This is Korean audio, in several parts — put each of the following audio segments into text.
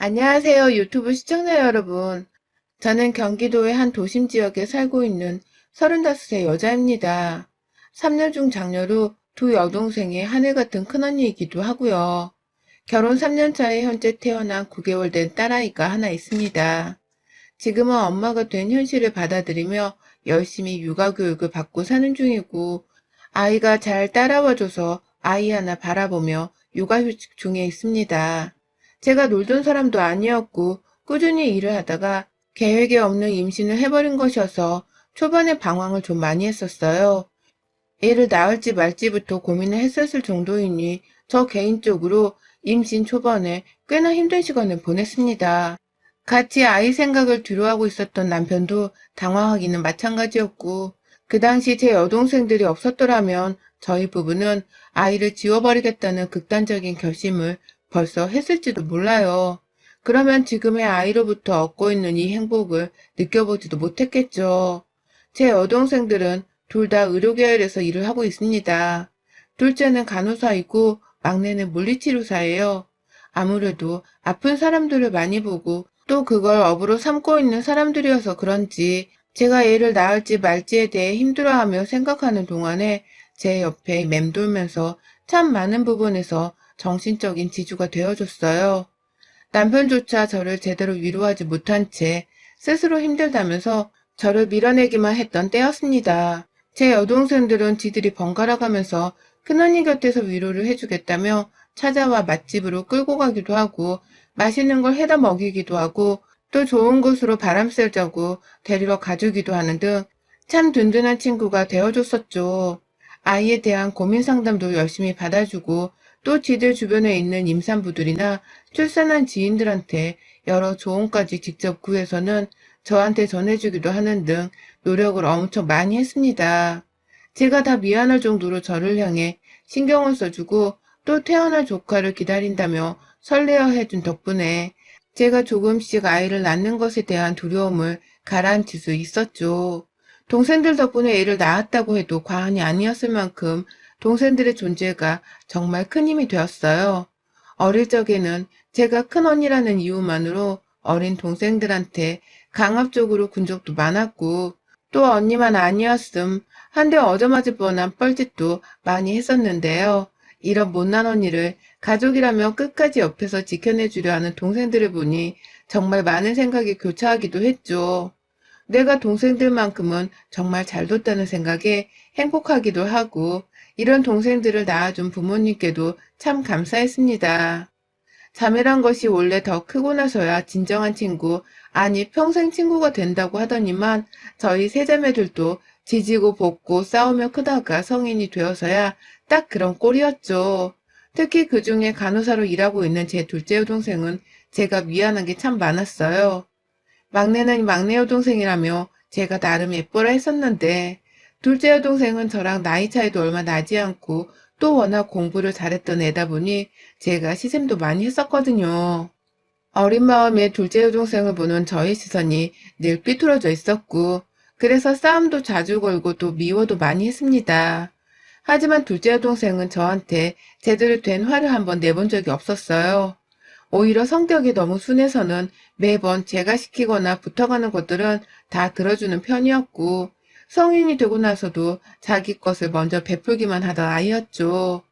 안녕하세요, 유튜브 시청자 여러분. 저는 경기도의 한 도심 지역에 살고 있는 35세 여자입니다. 3년 중 장녀로 두 여동생의 하늘 같은 큰언니이기도 하고요. 결혼 3년 차에 현재 태어난 9개월 된 딸아이가 하나 있습니다. 지금은 엄마가 된 현실을 받아들이며 열심히 육아교육을 받고 사는 중이고, 아이가 잘 따라와줘서 아이 하나 바라보며 육아휴직 중에 있습니다. 제가 놀던 사람도 아니었고 꾸준히 일을 하다가 계획에 없는 임신을 해버린 것이어서 초반에 방황을 좀 많이 했었어요. 애를 낳을지 말지부터 고민을 했었을 정도이니 저 개인적으로 임신 초반에 꽤나 힘든 시간을 보냈습니다. 같이 아이 생각을 뒤로하고 있었던 남편도 당황하기는 마찬가지였고, 그 당시 제 여동생들이 없었더라면 저희 부부는 아이를 지워버리겠다는 극단적인 결심을 벌써 했을지도 몰라요. 그러면 지금의 아이로부터 얻고 있는 이 행복을 느껴보지도 못했겠죠. 제 여동생들은 둘 다 의료계열에서 일을 하고 있습니다. 둘째는 간호사이고 막내는 물리치료사예요. 아무래도 아픈 사람들을 많이 보고 또 그걸 업으로 삼고 있는 사람들이어서 그런지 제가 애를 낳을지 말지에 대해 힘들어하며 생각하는 동안에 제 옆에 맴돌면서 참 많은 부분에서 정신적인 지주가 되어줬어요. 남편조차 저를 제대로 위로하지 못한 채 스스로 힘들다면서 저를 밀어내기만 했던 때였습니다. 제 여동생들은 지들이 번갈아 가면서 큰언니 곁에서 위로를 해주겠다며 찾아와 맛집으로 끌고 가기도 하고 맛있는 걸 해다 먹이기도 하고 또 좋은 곳으로 바람 쐬자고 데리러 가주기도 하는 등 참 든든한 친구가 되어줬었죠. 아이에 대한 고민 상담도 열심히 받아주고 또 지들 주변에 있는 임산부들이나 출산한 지인들한테 여러 조언까지 직접 구해서는 저한테 전해주기도 하는 등 노력을 엄청 많이 했습니다. 제가 다 미안할 정도로 저를 향해 신경을 써주고 또 태어날 조카를 기다린다며 설레어 해준 덕분에 제가 조금씩 아이를 낳는 것에 대한 두려움을 가라앉힐 수 있었죠. 동생들 덕분에 애를 낳았다고 해도 과언이 아니었을 만큼 동생들의 존재가 정말 큰 힘이 되었어요. 어릴 적에는 제가 큰 언니라는 이유만으로 어린 동생들한테 강압적으로 군 적도 많았고 또 언니만 아니었음 한 대 얻어맞을 뻔한 뻘짓도 많이 했었는데요. 이런 못난 언니를 가족이라며 끝까지 옆에서 지켜내주려 하는 동생들을 보니 정말 많은 생각이 교차하기도 했죠. 내가 동생들만큼은 정말 잘 뒀다는 생각에 행복하기도 하고 이런 동생들을 낳아준 부모님께도 참 감사했습니다. 자매란 것이 원래 더 크고 나서야 진정한 친구, 아니 평생 친구가 된다고 하더니만 저희 세자매들도 지지고 볶고 싸우며 크다가 성인이 되어서야 딱 그런 꼴이었죠. 특히 그중에 간호사로 일하고 있는 제 둘째 여동생은 제가 미안한 게 참 많았어요. 막내는 막내 여동생이라며 제가 나름 예뻐라 했었는데 둘째 여동생은 저랑 나이 차이도 얼마 나지 않고 또 워낙 공부를 잘했던 애다 보니 제가 시샘도 많이 했었거든요. 어린 마음에 둘째 여동생을 보는 저의 시선이 늘 삐뚤어져 있었고 그래서 싸움도 자주 걸고 또 미워도 많이 했습니다. 하지만 둘째 여동생은 저한테 제대로 된 화를 한번 내본 적이 없었어요. 오히려 성격이 너무 순해서는 매번 제가 시키거나 부탁하는 것들은 다 들어주는 편이었고 성인이 되고 나서도 자기 것을 먼저 베풀기만 하던 아이였죠.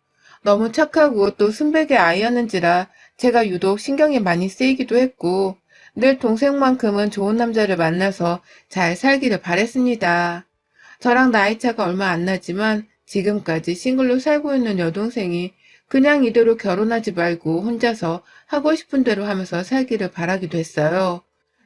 너무 착하고 또 순백의 아이였는지라 제가 유독 신경이 많이 쓰이기도 했고 늘 동생만큼은 좋은 남자를 만나서 잘 살기를 바랬습니다. 저랑 나이 차가 얼마 안 나지만 지금까지 싱글로 살고 있는 여동생이 그냥 이대로 결혼하지 말고 혼자서 하고 싶은 대로 하면서 살기를 바라기도 했어요.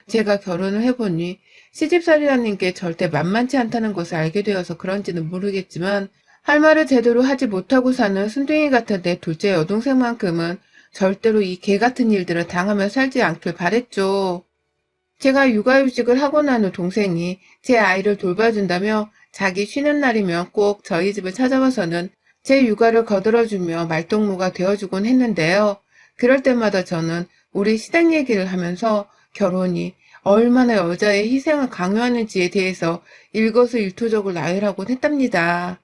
제가 결혼을 해보니 시집살이라는 게 절대 만만치 않다는 것을 알게 되어서 그런지는 모르겠지만 할 말을 제대로 하지 못하고 사는 순둥이 같은 내 둘째 여동생만큼은 절대로 이 개 같은 일들을 당하며 살지 않길 바랬죠. 제가 육아휴직을 하고 난 후 동생이 제 아이를 돌봐준다며 자기 쉬는 날이면 꼭 저희 집을 찾아와서는 제 육아를 거들어주며 말동무가 되어주곤 했는데요. 그럴 때마다 저는 우리 시댁 얘기를 하면서 결혼이 얼마나 여자의 희생을 강요하는지에 대해서 일거수일투족을 나열하곤 했답니다.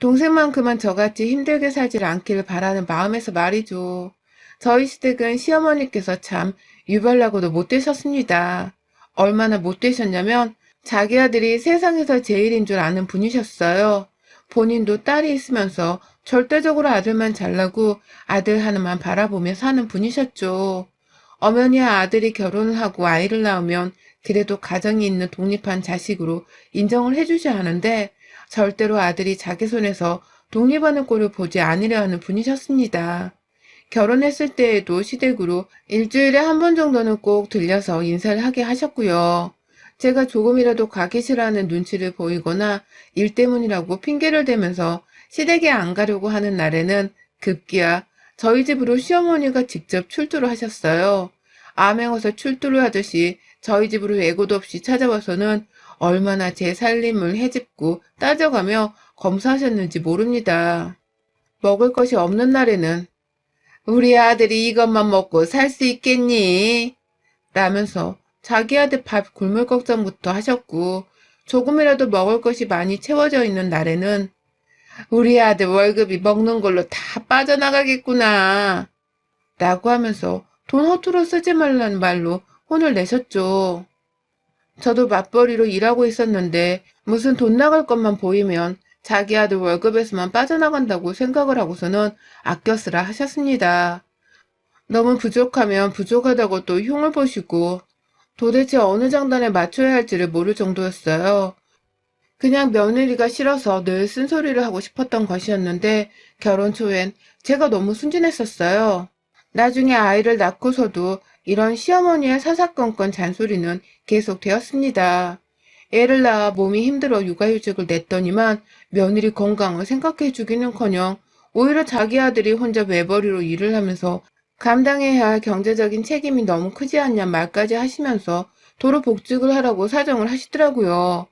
동생만큼은 저같이 힘들게 살지를 않기를 바라는 마음에서 말이죠. 저희 시댁은 시어머니께서 참 유별나고도 못되셨습니다. 얼마나 못되셨냐면 자기 아들이 세상에서 제일인 줄 아는 분이셨어요. 본인도 딸이 있으면서 절대적으로 아들만 잘나고 아들 하나만 바라보며 사는 분이셨죠. 어머니와 아들이 결혼을 하고 아이를 낳으면 그래도 가정이 있는 독립한 자식으로 인정을 해주셔야 하는데 절대로 아들이 자기 손에서 독립하는 꼴을 보지 않으려 하는 분이셨습니다. 결혼했을 때에도 시댁으로 일주일에 한 번 정도는 꼭 들려서 인사를 하게 하셨고요. 제가 조금이라도 가기 싫어하는 눈치를 보이거나 일 때문이라고 핑계를 대면서 시댁에 안 가려고 하는 날에는 급기야 저희 집으로 시어머니가 직접 출두를 하셨어요. 암행어사 출두를 하듯이 저희 집으로 예고도 없이 찾아와서는 얼마나 제 살림을 헤집고 따져가며 검사하셨는지 모릅니다. 먹을 것이 없는 날에는 우리 아들이 이것만 먹고 살 수 있겠니? 라면서 자기 아들 밥 굶을 걱정부터 하셨고 조금이라도 먹을 것이 많이 채워져 있는 날에는 우리 아들 월급이 먹는 걸로 다 빠져나가겠구나 라고 하면서 돈 허투루 쓰지 말라는 말로 혼을 내셨죠. 저도 맞벌이로 일하고 있었는데 무슨 돈 나갈 것만 보이면 자기 아들 월급에서만 빠져나간다고 생각을 하고서는 아껴 쓰라 하셨습니다. 너무 부족하면 부족하다고 또 흉을 보시고 도대체 어느 장단에 맞춰야 할지를 모를 정도였어요. 그냥 며느리가 싫어서 늘 쓴소리를 하고 싶었던 것이었는데 결혼 초엔 제가 너무 순진했었어요. 나중에 아이를 낳고서도 이런 시어머니의 사사건건 잔소리는 계속 되었습니다. 애를 낳아 몸이 힘들어 육아휴직을 냈더니만 며느리 건강을 생각해주기는커녕 오히려 자기 아들이 혼자 외벌이로 일을 하면서 감당해야 할 경제적인 책임이 너무 크지 않냐 말까지 하시면서 도로 복직을 하라고 사정을 하시더라고요.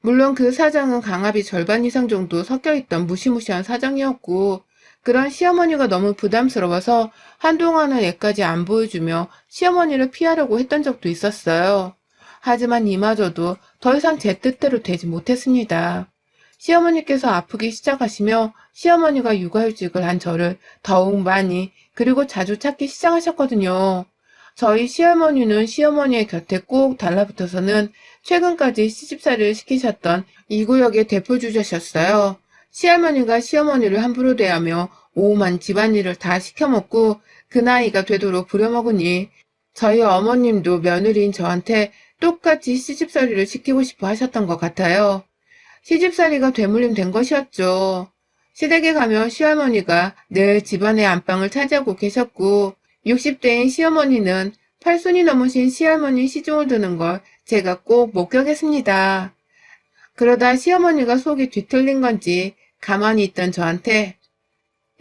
물론 그 사정은 강압이 절반 이상 정도 섞여있던 무시무시한 사정이었고 그런 시어머니가 너무 부담스러워서 한동안은 애까지 안 보여주며 시어머니를 피하려고 했던 적도 있었어요. 하지만 이마저도 더 이상 제 뜻대로 되지 못했습니다. 시어머니께서 아프기 시작하시며 시어머니가 육아휴직을 한 저를 더욱 많이 그리고 자주 찾기 시작하셨거든요. 저희 시어머니는 시어머니의 곁에 꼭 달라붙어서는 최근까지 시집살이를 시키셨던 이 구역의 대표주자셨어요. 시할머니가 시어머니를 함부로 대하며 오만 집안일을 다 시켜먹고 그 나이가 되도록 부려먹으니 저희 어머님도 며느리인 저한테 똑같이 시집살이를 시키고 싶어 하셨던 것 같아요. 시집살이가 되물림된 것이었죠. 시댁에 가면 시할머니가 늘 집안의 안방을 차지하고 계셨고 60대인 시어머니는 팔순이 넘으신 시할머니 시중을 드는 걸 제가 꼭 목격했습니다. 그러다 시어머니가 속이 뒤틀린 건지 가만히 있던 저한테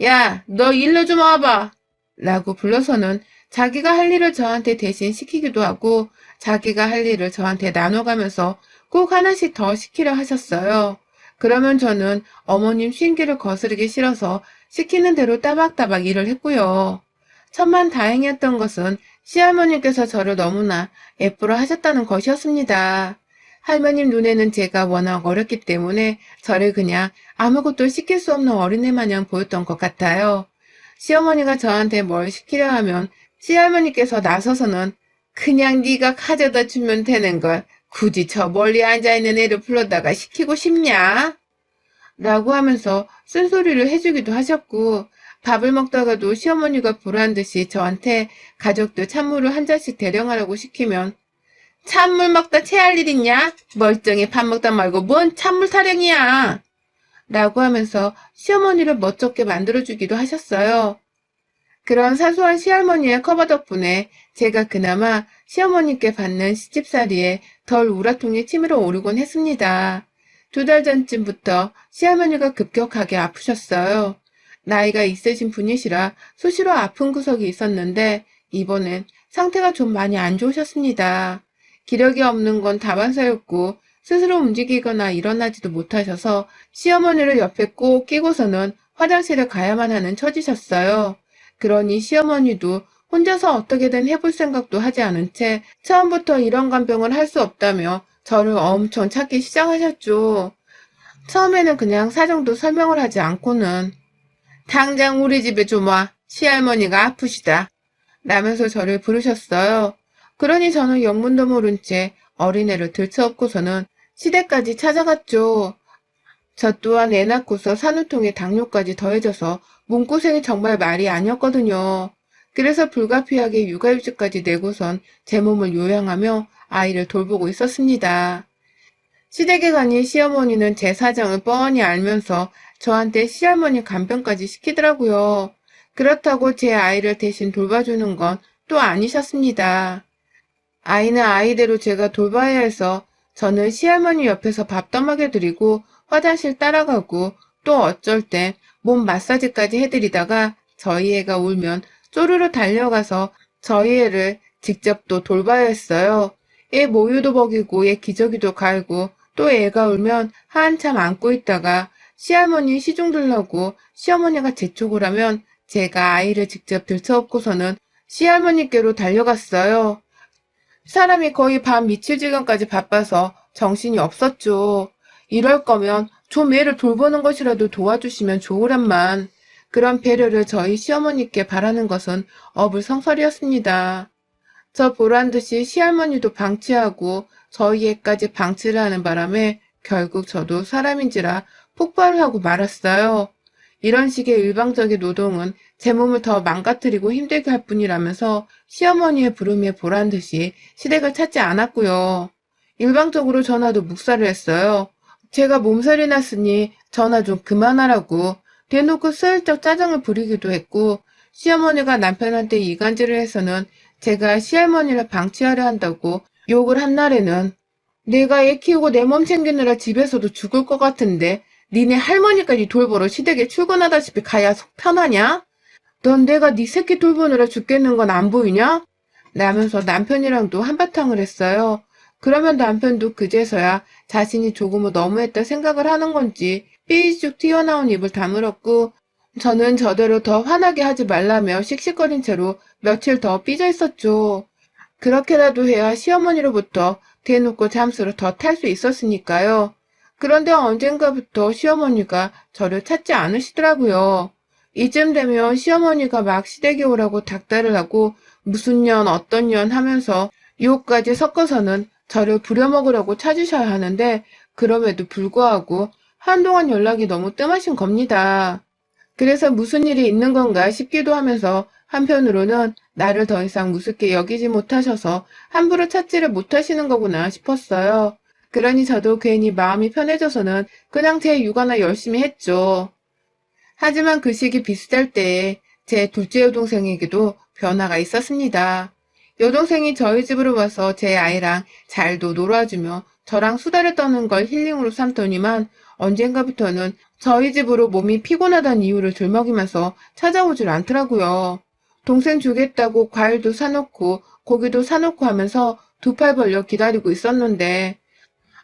야, 너 일로 좀 와봐 라고 불러서는 자기가 할 일을 저한테 대신 시키기도 하고 자기가 할 일을 저한테 나눠가면서 꼭 하나씩 더 시키려 하셨어요. 그러면 저는 어머님 쉰기를 거스르기 싫어서 시키는 대로 따박따박 일을 했고요. 천만 다행이었던 것은 시할머니께서 저를 너무나 예쁘러 하셨다는 것이었습니다. 할머님 눈에는 제가 워낙 어렸기 때문에 저를 그냥 아무것도 시킬 수 없는 어린애 마냥 보였던 것 같아요. 시어머니가 저한테 뭘 시키려 하면 시할머니께서 나서서는 그냥 네가 가져다 주면 되는 걸 굳이 저 멀리 앉아있는 애를 불러다가 시키고 싶냐? 라고 하면서 쓴소리를 해주기도 하셨고 밥을 먹다가도 시어머니가 보란듯이 저한테 가족들 찬물을 한 잔씩 대령하라고 시키면 찬물 먹다 체할 일 있냐? 멀쩡히 밥 먹다 말고 뭔 찬물 타령이야! 라고 하면서 시어머니를 멋쩍게 만들어주기도 하셨어요. 그런 사소한 시할머니의 커버 덕분에 제가 그나마 시어머니께 받는 시집살이에 덜 우라통이 치밀어 오르곤 했습니다. 2달 전쯤부터 시할머니가 급격하게 아프셨어요. 나이가 있으신 분이시라 수시로 아픈 구석이 있었는데 이번엔 상태가 좀 많이 안 좋으셨습니다. 기력이 없는 건 다반사였고 스스로 움직이거나 일어나지도 못하셔서 시어머니를 옆에 꼭 끼고서는 화장실에 가야만 하는 처지셨어요. 그러니 시어머니도 혼자서 어떻게든 해볼 생각도 하지 않은 채 처음부터 이런 간병을 할 수 없다며 저를 엄청 찾기 시작하셨죠. 처음에는 그냥 사정도 설명을 하지 않고는 당장 우리 집에 좀 와. 시할머니가 아프시다. 라면서 저를 부르셨어요. 그러니 저는 영문도 모른 채 어린애를 들쳐업고서는 시댁까지 찾아갔죠. 저 또한 애 낳고서 산후통에 당뇨까지 더해져서 몸고생이 정말 말이 아니었거든요. 그래서 불가피하게 육아휴직까지 내고선 제 몸을 요양하며 아이를 돌보고 있었습니다. 시댁에 가니 시어머니는 제 사정을 뻔히 알면서 저한테 시할머니 간병까지 시키더라고요. 그렇다고 제 아이를 대신 돌봐주는 건 또 아니셨습니다. 아이는 아이대로 제가 돌봐야 해서 저는 시할머니 옆에서 밥 떠먹여 드리고 화장실 따라가고 또 어쩔 땐 몸 마사지까지 해드리다가 저희 애가 울면 쪼르르 달려가서 저희 애를 직접 또 돌봐야 했어요. 애 모유도 먹이고 애 기저귀도 갈고 또 애가 울면 한참 안고 있다가 시할머니 시중 들라고 시어머니가 재촉을 하면 제가 아이를 직접 들쳐업고서는 시할머니께로 달려갔어요. 사람이 거의 밤 미칠 지경까지 바빠서 정신이 없었죠. 이럴 거면 좀 애를 돌보는 것이라도 도와주시면 좋으련만. 그런 배려를 저희 시어머니께 바라는 것은 어불성설이었습니다. 저 보란 듯이 시할머니도 방치하고 저희 애까지 방치를 하는 바람에 결국 저도 사람인지라 폭발을 하고 말았어요. 이런 식의 일방적인 노동은 제 몸을 더 망가뜨리고 힘들게 할 뿐이라면서 시어머니의 부름에 보란 듯이 시댁을 찾지 않았고요. 일방적으로 전화도 묵살을 했어요. 제가 몸살이 났으니 전화 좀 그만하라고 대놓고 슬쩍 짜증을 부리기도 했고 시어머니가 남편한테 이간질을 해서는 제가 시할머니를 방치하려 한다고 욕을 한 날에는 내가 애 키우고 내 몸 챙기느라 집에서도 죽을 것 같은데 니네 할머니까지 돌보러 시댁에 출근하다시피 가야 속 편하냐? 넌 내가 네 새끼 돌보느라 죽겠는 건 안 보이냐? 라면서 남편이랑도 한바탕을 했어요. 그러면 남편도 그제서야 자신이 조금은 너무했다 생각을 하는 건지 삐죽 튀어나온 입을 다물었고 저는 저대로 더 화나게 하지 말라며 씩씩거린 채로 며칠 더 삐져 있었죠. 그렇게라도 해야 시어머니로부터 대놓고 잠수를 더 탈 수 있었으니까요. 그런데 언젠가부터 시어머니가 저를 찾지 않으시더라고요. 이쯤 되면 시어머니가 막 시댁에 오라고 닥달을 하고 무슨 년 어떤 년 하면서 유혹까지 섞어서는 저를 부려먹으려고 찾으셔야 하는데 그럼에도 불구하고 한동안 연락이 너무 뜸하신 겁니다. 그래서 무슨 일이 있는 건가 싶기도 하면서 한편으로는 나를 더 이상 무섭게 여기지 못하셔서 함부로 찾지를 못하시는 거구나 싶었어요. 그러니 저도 괜히 마음이 편해져서는 그냥 제 육아나 열심히 했죠. 하지만 그 시기 비슷할 때에 제 둘째 여동생에게도 변화가 있었습니다. 여동생이 저희 집으로 와서 제 아이랑 잘도 놀아주며 저랑 수다를 떠는 걸 힐링으로 삼더니만 언젠가부터는 저희 집으로 몸이 피곤하다는 이유를 들먹이면서 찾아오질 않더라고요. 동생 주겠다고 과일도 사놓고 고기도 사놓고 하면서 두 팔 벌려 기다리고 있었는데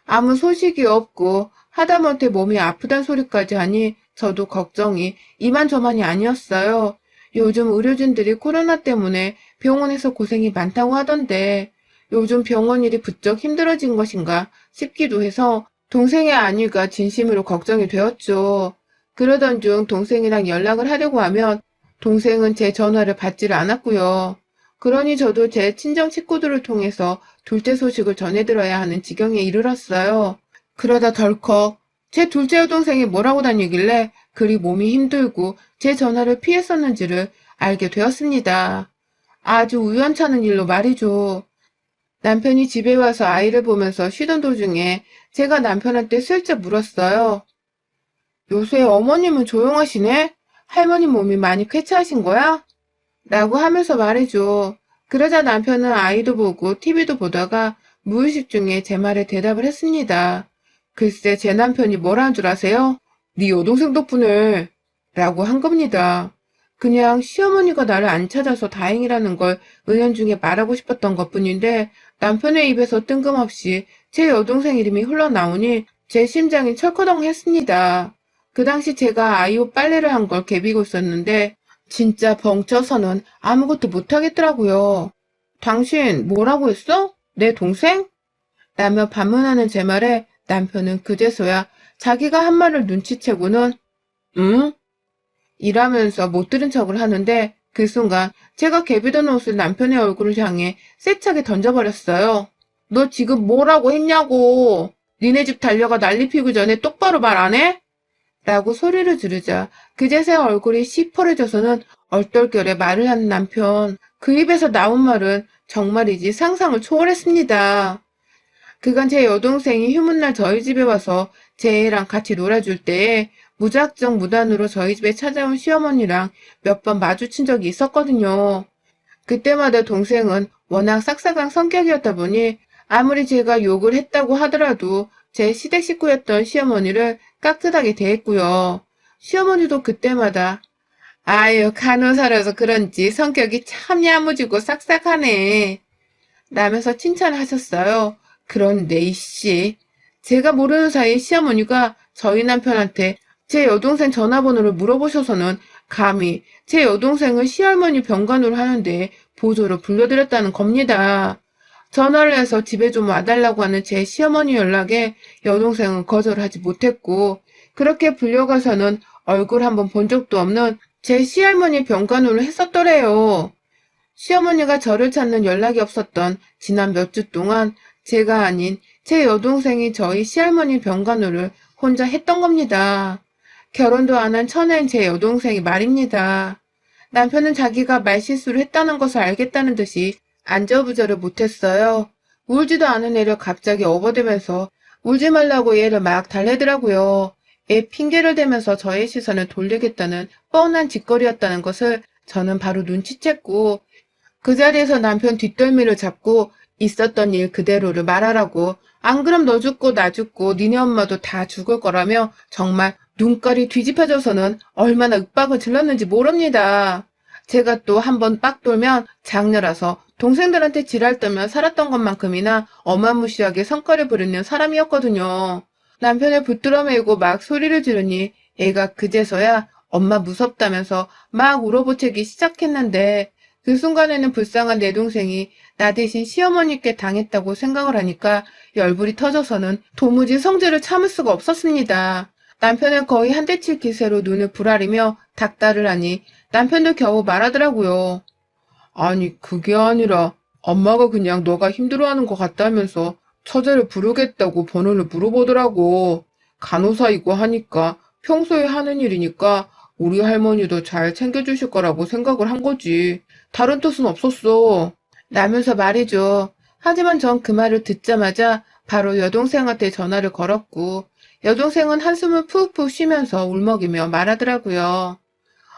아무 소식이 없고 하다못해 몸이 아프단 소리까지 하니 저도 걱정이 이만저만이 아니었어요. 요즘 의료진들이 코로나 때문에 병원에서 고생이 많다고 하던데 요즘 병원 일이 부쩍 힘들어진 것인가 싶기도 해서 동생의 안위가 진심으로 걱정이 되었죠. 그러던 중 동생이랑 연락을 하려고 하면 동생은 제 전화를 받지를 않았고요. 그러니 저도 제 친정 식구들을 통해서 둘째 소식을 전해들어야 하는 지경에 이르렀어요. 그러다 덜컥 제 둘째 여동생이 뭐라고 다니길래 그리 몸이 힘들고 제 전화를 피했었는지를 알게 되었습니다. 아주 우연찮은 일로 말이죠. 남편이 집에 와서 아이를 보면서 쉬던 도중에 제가 남편한테 슬쩍 물었어요. 요새 어머님은 조용하시네? 할머니 몸이 많이 쾌차하신 거야? 라고 하면서 말이죠. 그러자 남편은 아이도 보고 TV도 보다가 무의식 중에 제 말에 대답을 했습니다. 글쎄 제 남편이 뭐라는 줄 아세요? 네 여동생 덕분에 라고 한 겁니다. 그냥 시어머니가 나를 안 찾아서 다행이라는 걸 은연중에 말하고 싶었던 것뿐인데 남편의 입에서 뜬금없이 제 여동생 이름이 흘러나오니 제 심장이 철커덩 했습니다. 그 당시 제가 아이 옷 빨래를 한 걸 개비고 있었는데 진짜 벙쪄서는 아무것도 못하겠더라고요. 당신 뭐라고 했어? 내 동생? 라며 반문하는 제 말에 남편은 그제서야 자기가 한 말을 눈치채고는 응? 이라면서 못 들은 척을 하는데 그 순간 제가 개비던 옷을 남편의 얼굴을 향해 세차게 던져버렸어요. 너 지금 뭐라고 했냐고. 니네 집 달려가 난리 피기 전에 똑바로 말 안 해? 라고 소리를 지르자 그제서야 얼굴이 시퍼래져서는 얼떨결에 말을 하는 남편. 그 입에서 나온 말은 정말이지 상상을 초월했습니다. 그간 제 여동생이 휴문날 저희 집에 와서 제 애랑 같이 놀아줄 때에 무작정 무단으로 저희 집에 찾아온 시어머니랑 몇 번 마주친 적이 있었거든요. 그때마다 동생은 워낙 싹싹한 성격이었다 보니 아무리 제가 욕을 했다고 하더라도 제 시댁 식구였던 시어머니를 깍듯하게 대했고요. 시어머니도 그때마다 아유 간호사라서 그런지 성격이 참 야무지고 싹싹하네 라면서 칭찬하셨어요. 그런데 이씨 제가 모르는 사이 시어머니가 저희 남편한테 제 여동생 전화번호를 물어보셔서는 감히 제 여동생을 시할머니 병간호를 하는데 보조로 불러드렸다는 겁니다. 전화를 해서 집에 좀 와달라고 하는 제 시어머니 연락에 여동생은 거절하지 못했고 그렇게 불려가서는 얼굴 한번 본 적도 없는 제 시할머니 병간호를 했었더래요. 시어머니가 저를 찾는 연락이 없었던 지난 몇 주 동안 제가 아닌 제 여동생이 저희 시할머니 병간호를 혼자 했던 겁니다. 결혼도 안 한 처녀인 제 여동생이 말입니다. 남편은 자기가 말실수를 했다는 것을 알겠다는 듯이 안절부절을 못했어요. 울지도 않은 애를 갑자기 업어대면서 울지 말라고 얘를 막 달래더라고요. 애 핑계를 대면서 저의 시선을 돌리겠다는 뻔한 짓거리였다는 것을 저는 바로 눈치챘고 그 자리에서 남편 뒷덜미를 잡고 있었던 일 그대로를 말하라고 안 그럼 너 죽고 나 죽고 니네 엄마도 다 죽을 거라며 정말 눈깔이 뒤집혀져서는 얼마나 윽박을 질렀는지 모릅니다. 제가 또 한 번 빡 돌면 장녀라서 동생들한테 지랄 떨며 살았던 것만큼이나 어마무시하게 성과를 부리는 사람이었거든요. 남편을 붙들어 매고 막 소리를 지르니 애가 그제서야 엄마 무섭다면서 막 울어보채기 시작했는데 그 순간에는 불쌍한 내 동생이 나 대신 시어머니께 당했다고 생각을 하니까 열불이 터져서는 도무지 성질을 참을 수가 없었습니다. 남편은 거의 한 대 칠 기세로 눈을 부라리며 닥달을 하니 남편도 겨우 말하더라고요. 아니 그게 아니라 엄마가 그냥 너가 힘들어하는 것 같다면서 처제를 부르겠다고 번호를 물어보더라고. 간호사이고 하니까 평소에 하는 일이니까 우리 할머니도 잘 챙겨주실 거라고 생각을 한 거지. 다른 뜻은 없었어. 라면서 말이죠. 하지만 전 그 말을 듣자마자 바로 여동생한테 전화를 걸었고 여동생은 한숨을 푹푹 쉬면서 울먹이며 말하더라고요.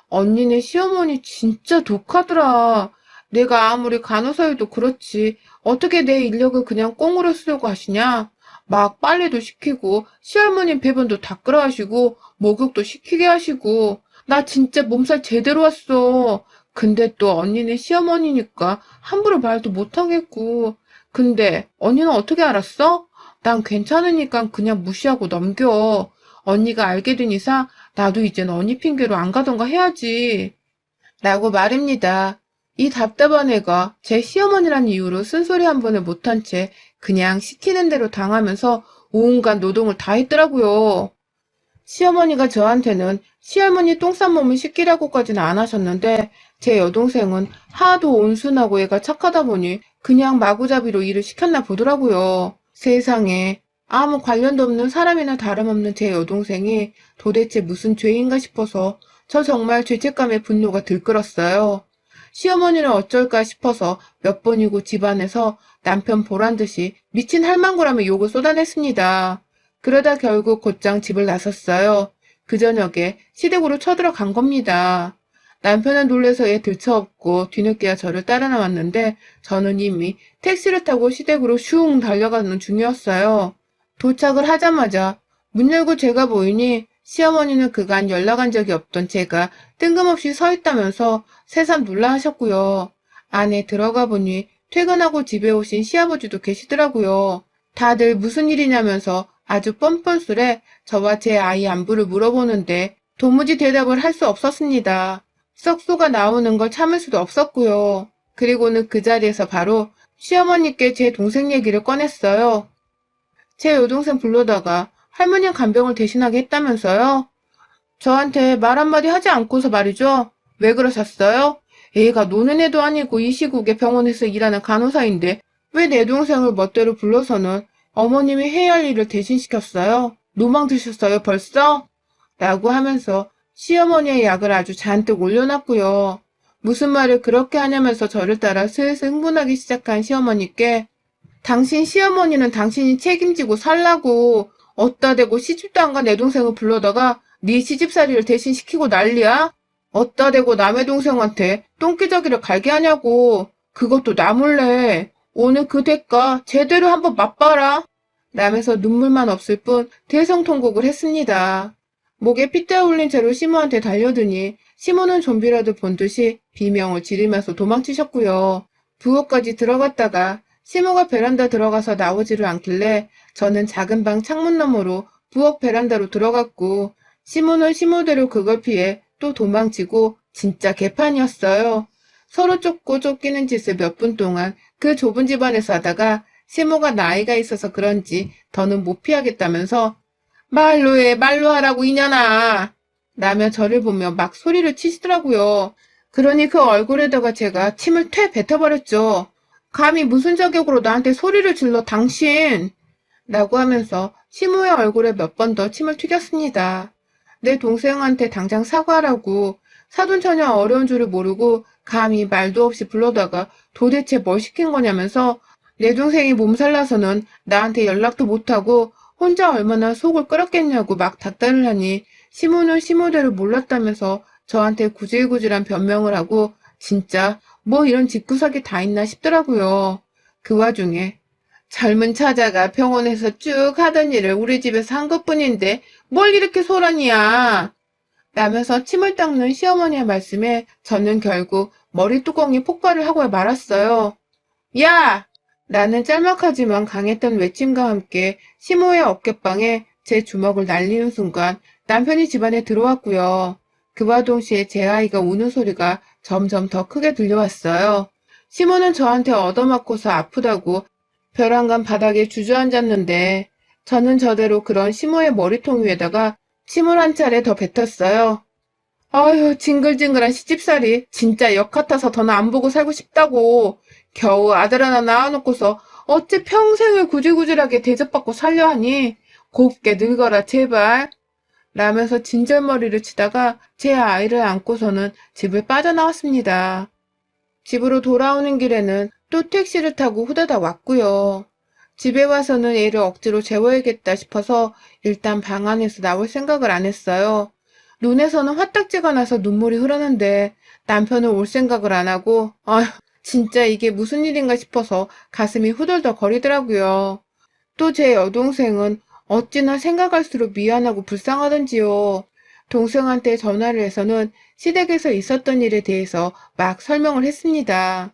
언니네 시어머니 진짜 독하더라. 내가 아무리 간호사여도 그렇지 어떻게 내 인력을 그냥 꽁으로 쓰려고 하시냐? 막 빨래도 시키고 시할머니 배변도 닦으라 하시고 목욕도 시키게 하시고 나 진짜 몸살 제대로 왔어. 근데 또 언니네 시어머니니까 함부로 말도 못하겠고 근데 언니는 어떻게 알았어? 난 괜찮으니까 그냥 무시하고 넘겨. 언니가 알게 된 이상 나도 이젠 언니 핑계로 안 가던가 해야지. 라고 말입니다. 이 답답한 애가 제 시어머니란 이유로 쓴소리 한 번을 못한 채 그냥 시키는 대로 당하면서 온갖 노동을 다 했더라고요. 시어머니가 저한테는 시할머니 똥 싼 몸을 씻기라고까지는 안 하셨는데 제 여동생은 하도 온순하고 애가 착하다 보니 그냥 마구잡이로 일을 시켰나 보더라고요. 세상에 아무 관련도 없는 사람이나 다름없는 제 여동생이 도대체 무슨 죄인가 싶어서 저 정말 죄책감에 분노가 들끓었어요. 시어머니는 어쩔까 싶어서 몇 번이고 집안에서 남편 보란 듯이 미친 할망구라며 욕을 쏟아냈습니다. 그러다 결국 곧장 집을 나섰어요. 그 저녁에 시댁으로 쳐들어간 겁니다. 남편은 놀라서 애 들쳐업고 뒤늦게야 저를 따라 나왔는데 저는 이미 택시를 타고 시댁으로 슝 달려가는 중이었어요. 도착을 하자마자 문 열고 제가 보이니 시어머니는 그간 연락한 적이 없던 제가 뜬금없이 서 있다면서 새삼 놀라하셨고요. 안에 들어가 보니 퇴근하고 집에 오신 시아버지도 계시더라고요. 다들 무슨 일이냐면서 아주 뻔뻔스레 저와 제 아이 안부를 물어보는데 도무지 대답을 할 수 없었습니다. 썩소가 나오는 걸 참을 수도 없었고요. 그리고는 그 자리에서 바로 시어머니께 제 동생 얘기를 꺼냈어요. 제 여동생 불러다가 할머니 간병을 대신하게 했다면서요? 저한테 말 한마디 하지 않고서 말이죠. 왜 그러셨어요? 애가 노는 애도 아니고 이 시국에 병원에서 일하는 간호사인데 왜 내 동생을 멋대로 불러서는 어머님이 해야 할 일을 대신 시켰어요? 노망 드셨어요, 벌써? 라고 하면서 시어머니의 약을 아주 잔뜩 올려놨고요. 무슨 말을 그렇게 하냐면서 저를 따라 슬슬 흥분하기 시작한 시어머니께 당신 시어머니는 당신이 책임지고 살라고 어따 대고 시집도 안 간 내 동생을 불러다가 네 시집살이를 대신 시키고 난리야? 어따 대고 남의 동생한테 똥기저귀를 갈게 하냐고. 그것도 나 몰래. 오늘 그 대가 제대로 한번 맛봐라. 라면서 눈물만 없을 뿐 대성통곡을 했습니다. 목에 핏대 올린 채로 시모한테 달려드니 시모는 좀비라도 본 듯이 비명을 지르면서 도망치셨고요. 부엌까지 들어갔다가 시모가 베란다 들어가서 나오지를 않길래 저는 작은 방 창문 너머로 부엌 베란다로 들어갔고 시모는 시모대로 그걸 피해 또 도망치고 진짜 개판이었어요. 서로 쫓고 쫓기는 짓을 몇 분 동안 그 좁은 집안에서 하다가 시모가 나이가 있어서 그런지 더는 못 피하겠다면서 말로 해, 말로 하라고 이년아. 라며 저를 보며 막 소리를 치시더라고요. 그러니 그 얼굴에다가 제가 침을 퇴 뱉어버렸죠. 감히 무슨 자격으로 나한테 소리를 질러 당신! 라고 하면서 시모의 얼굴에 몇 번 더 침을 튀겼습니다. 내 동생한테 당장 사과하라고 사돈처녀 어려운 줄을 모르고 감히 말도 없이 불러다가 도대체 뭘 시킨 거냐면서 내 동생이 몸살나서는 나한테 연락도 못하고 혼자 얼마나 속을 끓였겠냐고 막 닥달을 하니 시모는 시모대로 몰랐다면서 저한테 구질구질한 변명을 하고 진짜 뭐 이런 집구석이 다 있나 싶더라고요. 그 와중에 젊은 처자가 병원에서 쭉 하던 일을 우리 집에서 한 것뿐인데 뭘 이렇게 소란이야. 라면서 침을 닦는 시어머니의 말씀에 저는 결국 머리뚜껑이 폭발을 하고 말았어요. 야! 라는 짤막하지만 강했던 외침과 함께 시모의 어깨빵에 제 주먹을 날리는 순간 남편이 집안에 들어왔고요. 그와 동시에 제 아이가 우는 소리가 점점 더 크게 들려왔어요. 시모는 저한테 얻어맞고서 아프다고 벼랑간 바닥에 주저앉았는데 저는 저대로 그런 시모의 머리통 위에다가 침을 한 차례 더 뱉었어요. 아휴 징글징글한 시집살이 진짜 역 같아서 더는 안 보고 살고 싶다고. 겨우 아들 하나 낳아놓고서 어째 평생을 구질구질하게 대접받고 살려 하니. 곱게 늙어라 제발. 라면서 진절머리를 치다가 제 아이를 안고서는 집을 빠져나왔습니다. 집으로 돌아오는 길에는 또 택시를 타고 후다닥 왔고요. 집에 와서는 애를 억지로 재워야겠다 싶어서 일단 방 안에서 나올 생각을 안 했어요. 눈에서는 화딱지가 나서 눈물이 흐르는데 남편은 올 생각을 안 하고 아휴 진짜 이게 무슨 일인가 싶어서 가슴이 후덜덜 거리더라고요. 또 제 여동생은 어찌나 생각할수록 미안하고 불쌍하던지요. 동생한테 전화를 해서는 시댁에서 있었던 일에 대해서 막 설명을 했습니다.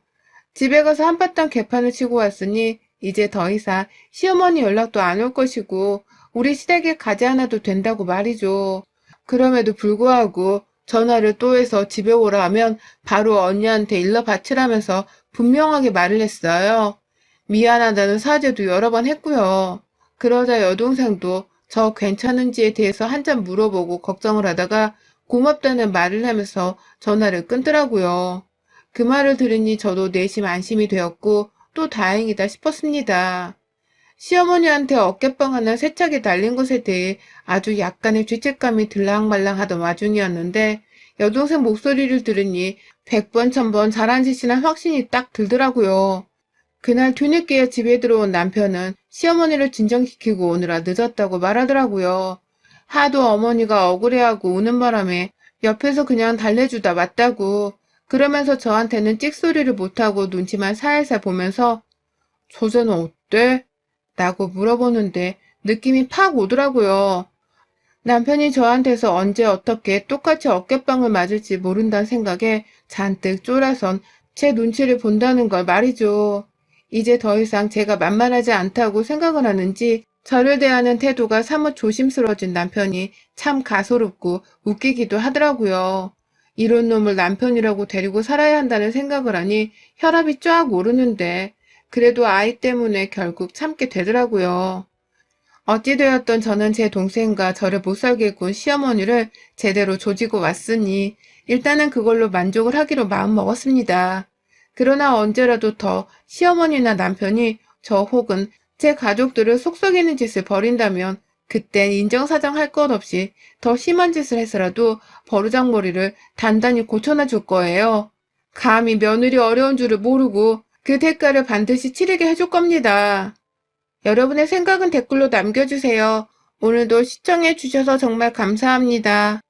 집에 가서 한바탕 개판을 치고 왔으니 이제 더 이상 시어머니 연락도 안 올 것이고 우리 시댁에 가지 않아도 된다고 말이죠. 그럼에도 불구하고 전화를 또 해서 집에 오라 하면 바로 언니한테 일러 바치라면서 분명하게 말을 했어요. 미안하다는 사죄도 여러 번 했고요. 그러자 여동생도 저 괜찮은지에 대해서 한참 물어보고 걱정을 하다가 고맙다는 말을 하면서 전화를 끊더라고요. 그 말을 들으니 저도 내심 안심이 되었고 또 다행이다 싶었습니다. 시어머니한테 어깨빵 하나 세차게 날린 것에 대해 아주 약간의 죄책감이 들랑말랑하던 와중이었는데 여동생 목소리를 들으니 100번 1000번 잘한 짓이나 확신이 딱 들더라고요. 그날 뒤늦게 집에 들어온 남편은 시어머니를 진정시키고 오느라 늦었다고 말하더라고요. 하도 어머니가 억울해하고 우는 바람에 옆에서 그냥 달래주다 왔다고. 그러면서 저한테는 찍소리를 못하고 눈치만 살살 보면서 소재는 어때? 라고 물어보는데 느낌이 팍 오더라고요. 남편이 저한테서 언제 어떻게 똑같이 어깨빵을 맞을지 모른다는 생각에 잔뜩 쫄아선 제 눈치를 본다는 걸 말이죠. 이제 더 이상 제가 만만하지 않다고 생각을 하는지 저를 대하는 태도가 사뭇 조심스러워진 남편이 참 가소롭고 웃기기도 하더라고요. 이런 놈을 남편이라고 데리고 살아야 한다는 생각을 하니 혈압이 쫙 오르는데 그래도 아이 때문에 결국 참게 되더라고요. 어찌되었던 저는 제 동생과 저를 못살게 군 시어머니를 제대로 조지고 왔으니 일단은 그걸로 만족을 하기로 마음먹었습니다. 그러나 언제라도 더 시어머니나 남편이 저 혹은 제 가족들을 속썩이는 짓을 벌인다면 그땐 인정사정 할 것 없이 더 심한 짓을 해서라도 버르장머리를 단단히 고쳐놔 줄 거예요. 감히 며느리 어려운 줄을 모르고 그 대가를 반드시 치르게 해줄 겁니다. 여러분의 생각은 댓글로 남겨주세요. 오늘도 시청해주셔서 정말 감사합니다.